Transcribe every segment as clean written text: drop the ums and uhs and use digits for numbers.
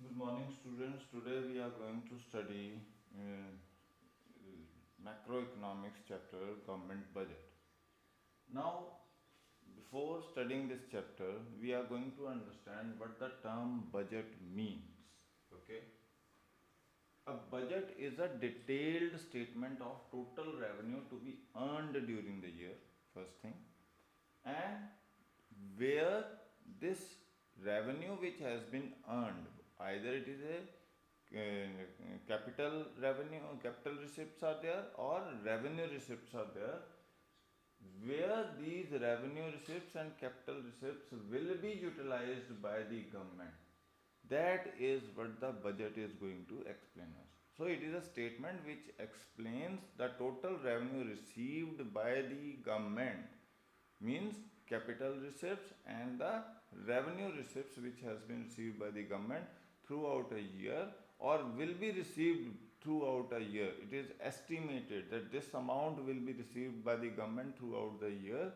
Good morning, students. Today we are going to study macroeconomics chapter, government budget. Now, before studying this chapter, we are going to understand what the term budget means. Okay, a budget is a detailed statement of total revenue to be earned during the year. First thing, and where this revenue which has been earned, either it is a capital revenue, capital receipts are there, or revenue receipts are there, where these revenue receipts and capital receipts will be utilized by the government. That is what the budget is going to explain us. So it is a statement which explains the total revenue received by the government, means capital receipts and the revenue receipts which has been received by the government throughout a year or will be received throughout a year. It is estimated that this amount will be received by the government throughout the year,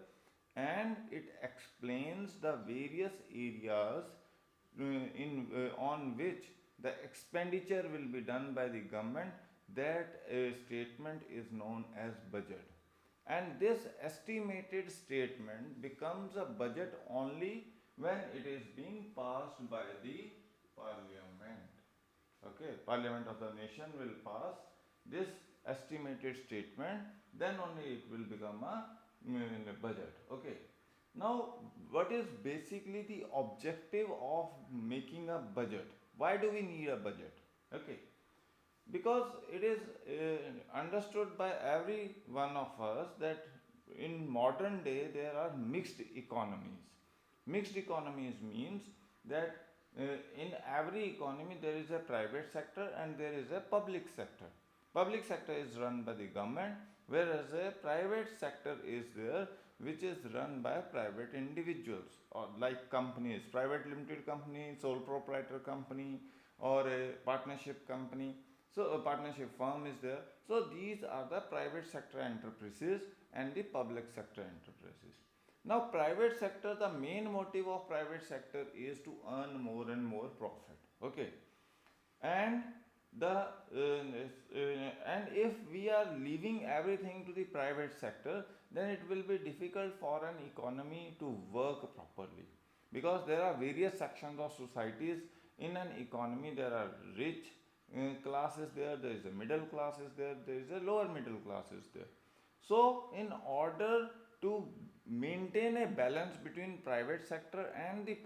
and it explains the various areas on which the expenditure will be done by the government. That statement is known as budget, and this estimated statement becomes a budget only when it is being passed by the parliament. Okay, parliament of the nation will pass this estimated statement, then only it will become a budget. Okay, now what is basically the objective of making a budget? Why do we need a budget? Okay, because it is understood by every one of us that in modern day there are mixed economies. Mixed economies means that in every economy there is a private sector and there is a public sector. Public sector is run by the government, whereas a private sector is there which is run by private individuals, or like companies, private limited company, sole proprietor company, or a partnership company. So a partnership firm is there. So these are the private sector enterprises and the public sector enterprises. Now private sector, the main motive of private sector is to earn more and more profit. Okay, and and if we are leaving everything to the private sector, then it will be difficult for an economy to work properly, because there are various sections of societies in an economy. There are rich classes there, there is a middle classes there, there is a lower middle classes there. So in order to maintain a balance between private sector and the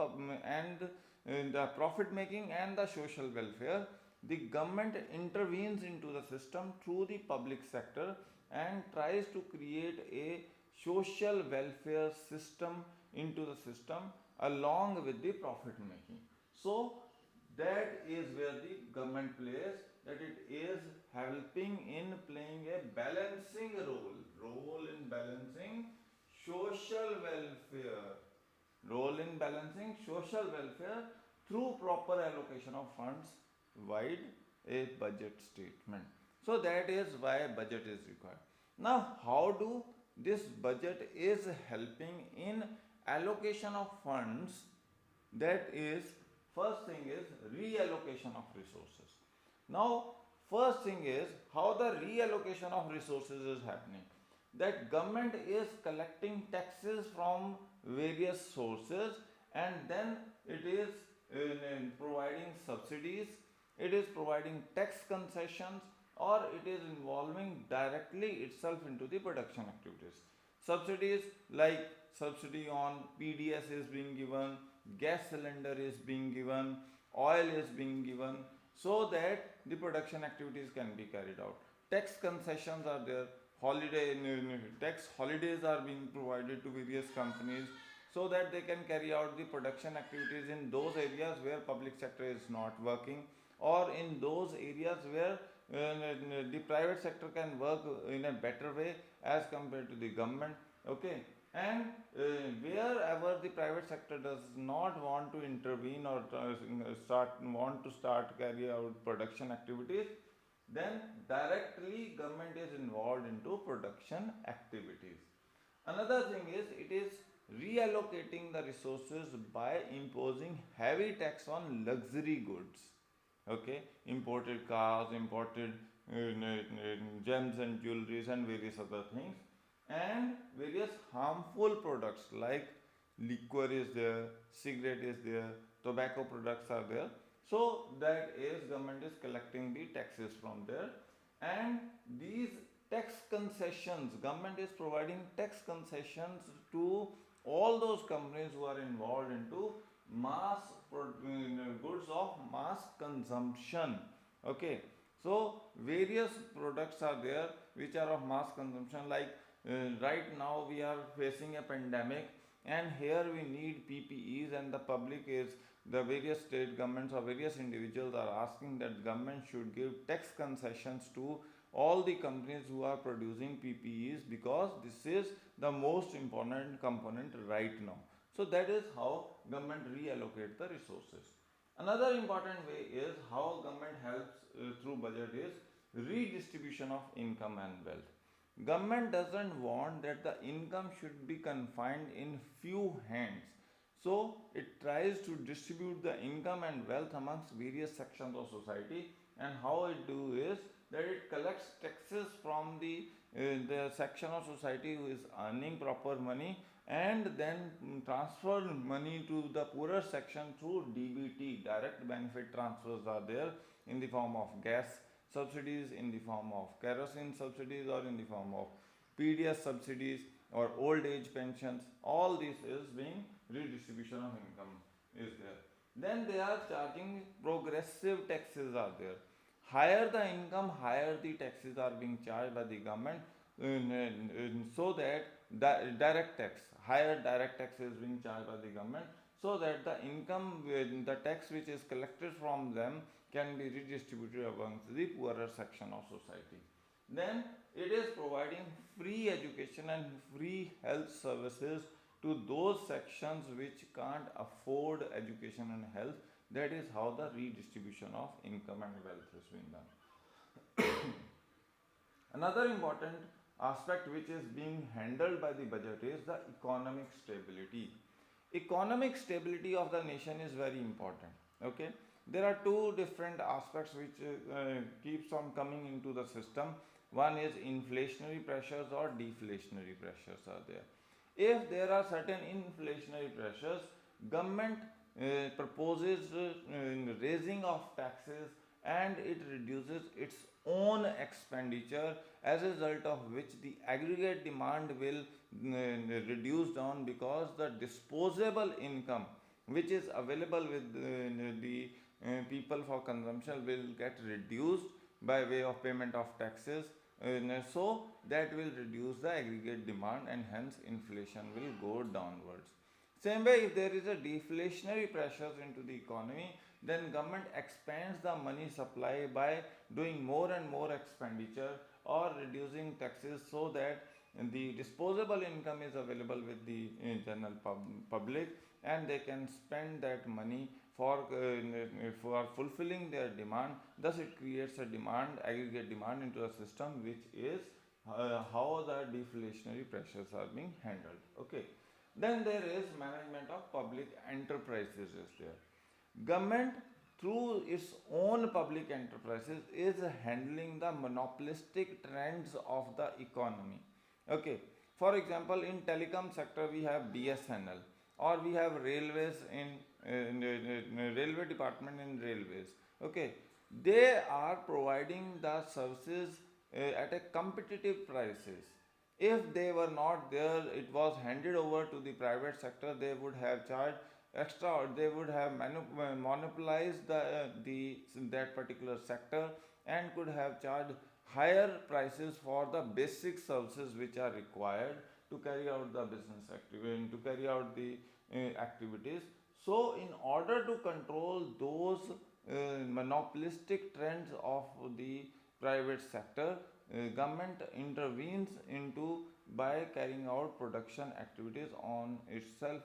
profit making and the social welfare, the government intervenes into the system through the public sector and tries to create a social welfare system into the system along with the profit making. So that is where the government plays, that it is helping in playing a balancing role in balancing social welfare, through proper allocation of funds wide a budget statement. So that is why budget is required. Now how do this budget is helping in allocation of funds? That is, first thing is reallocation of resources. Now first thing is how the reallocation of resources is happening. That government is collecting taxes from various sources, and then it is providing subsidies, it is providing tax concessions, or it is involving directly itself into the production activities. Subsidies like subsidy on PDS is being given, gas cylinder is being given, oil is being given, so that the production activities can be carried out. Tax concessions are there, tax holidays are being provided to various companies so that they can carry out the production activities in those areas where public sector is not working, or in those areas where the private sector can work in a better way as compared to the government. Okay, and wherever the private sector does not want to intervene or start carry out production activities, then directly government is involved into production activities. Another thing is, it is reallocating the resources by imposing heavy tax on luxury goods. Okay, imported cars, imported gems and jewelries and various other things, and various harmful products like liquor is there, cigarette is there, tobacco products are there. So that is government is collecting the taxes from there, and these tax concessions, government is providing tax concessions to all those companies who are involved into goods of mass consumption. Okay, so various products are there which are of mass consumption, like right now we are facing a pandemic, and here we need PPEs, and the public is, the various state governments or various individuals are asking that government should give tax concessions to all the companies who are producing PPEs, because this is the most important component right now. So that is how government reallocate the resources. Another important way is how government helps through budget is redistribution of income and wealth. Government doesn't want that the income should be confined in few hands. So it tries to distribute the income and wealth amongst various sections of society. And how it do is that it collects taxes from the section of society who is earning proper money, and then transfer money to the poorer section through DBT, direct benefit transfers are there, in the form of gas subsidies, in the form of kerosene subsidies, or in the form of PDS subsidies or old age pensions. All this is being redistribution of income is there. Then they are charging progressive taxes are there. Higher the income, higher the taxes are being charged by the government, so that direct tax, higher direct tax is being charged by the government, so that the income, the tax which is collected from them can be redistributed amongst the poorer section of society. Then it is providing free education and free health services to those sections which can't afford education and health. That is how the redistribution of income and wealth is being done. Another important aspect which is being handled by the budget is the economic stability. Economic stability of the nation is very important. Okay, there are two different aspects which keeps on coming into the system. One is inflationary pressures or deflationary pressures are there. If there are certain inflationary pressures, government proposes raising of taxes, and it reduces its own expenditure, as a result of which the aggregate demand will reduce down, because the disposable income which is available with the people for consumption will get reduced by way of payment of taxes. So that will reduce the aggregate demand, and hence inflation will go downwards. Same way, if there is a deflationary pressures into the economy, then government expands the money supply by doing more and more expenditure or reducing taxes, so that the disposable income is available with the general public, and they can spend that money for fulfilling their demand. Thus it creates a demand, aggregate demand into a system, which is how the deflationary pressures are being handled. Okay, then there is management of public enterprises is there. Government through its own public enterprises is handling the monopolistic trends of the economy. Okay, for example, in telecom sector we have BSNL, or we have railways in railway department in railways. Okay, they are providing the services at a competitive prices. If they were not there, it was handed over to the private sector, they would have charged extra, or they would have monopolized that particular sector, and could have charged higher prices for the basic services which are required to carry out the business activity, to carry out the activities. So in order to control those monopolistic trends of the private sector, government intervenes into by carrying out production activities on itself,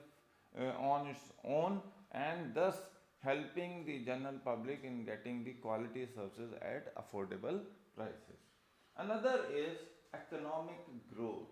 on its own, and thus helping the general public in getting the quality services at affordable prices. Another is economic growth.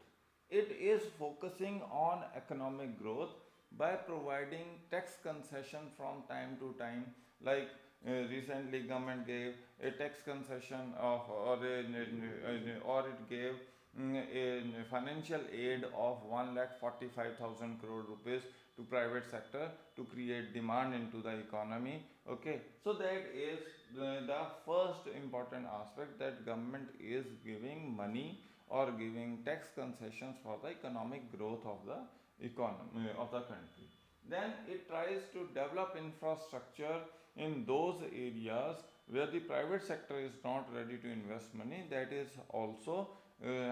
It is focusing on economic growth by providing tax concession from time to time, like recently government gave a tax concession of or it gave a financial aid of 1,45,000 crore rupees to private sector to create demand into the economy. Okay, so that is the first important aspect, that government is giving money or giving tax concessions for the economic growth of the economy of the country. Then it tries to develop infrastructure in those areas where the private sector is not ready to invest money. That is also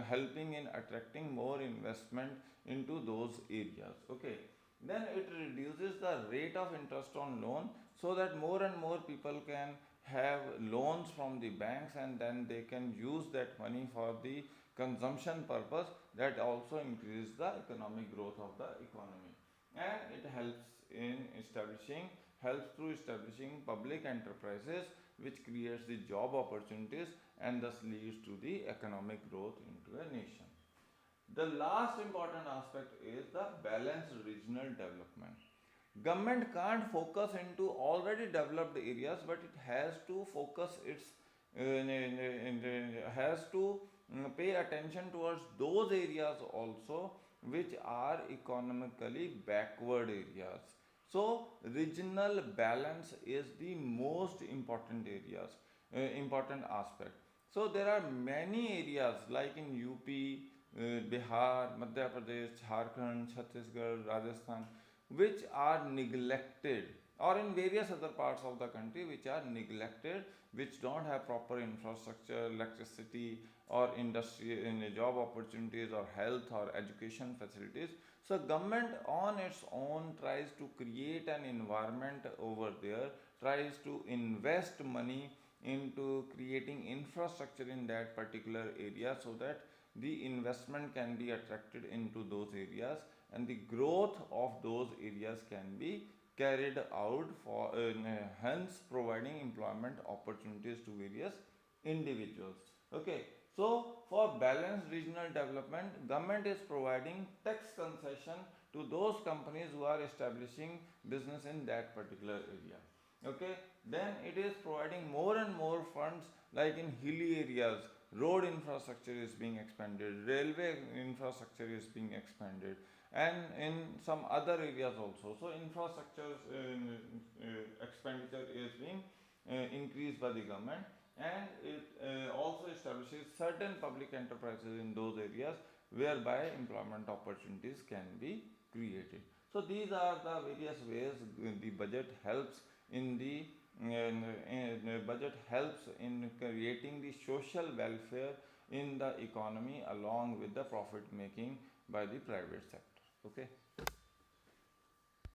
helping in attracting more investment into those areas. Okay, then it reduces the rate of interest on loan, so that more and more people can have loans from the banks, and then they can use that money for the consumption purpose. That also increases the economic growth of the economy, and it helps through establishing public enterprises, which creates the job opportunities and thus leads to the economic growth into a nation. The last important aspect is the balanced regional development. Government can't focus into already developed areas, but it has to focus its has to pay attention towards those areas also which are economically backward areas. So regional balance is the most important important aspect. So there are many areas like in UP, Bihar, Madhya Pradesh, Jharkhand, Chhattisgarh, Rajasthan, which are neglected, or in various other parts of the country which are neglected, which don't have proper infrastructure, electricity, or industry in job opportunities, or health or education facilities. So government on its own tries to create an environment over there, tries to invest money into creating infrastructure in that particular area, so that the investment can be attracted into those areas, and the growth of those areas can be carried out for hence providing employment opportunities to various individuals. Okay, so for balanced regional development, government is providing tax concession to those companies who are establishing business in that particular area. Okay, then it is providing more and more funds, like in hilly areas road infrastructure is being expanded, railway infrastructure is being expanded, and in some other areas also. So infrastructure expenditure is being increased by the government, and it also establishes certain public enterprises in those areas whereby employment opportunities can be created. So these are the various ways the budget helps in the budget helps in creating the social welfare in the economy along with the profit making by the private sector. Okay.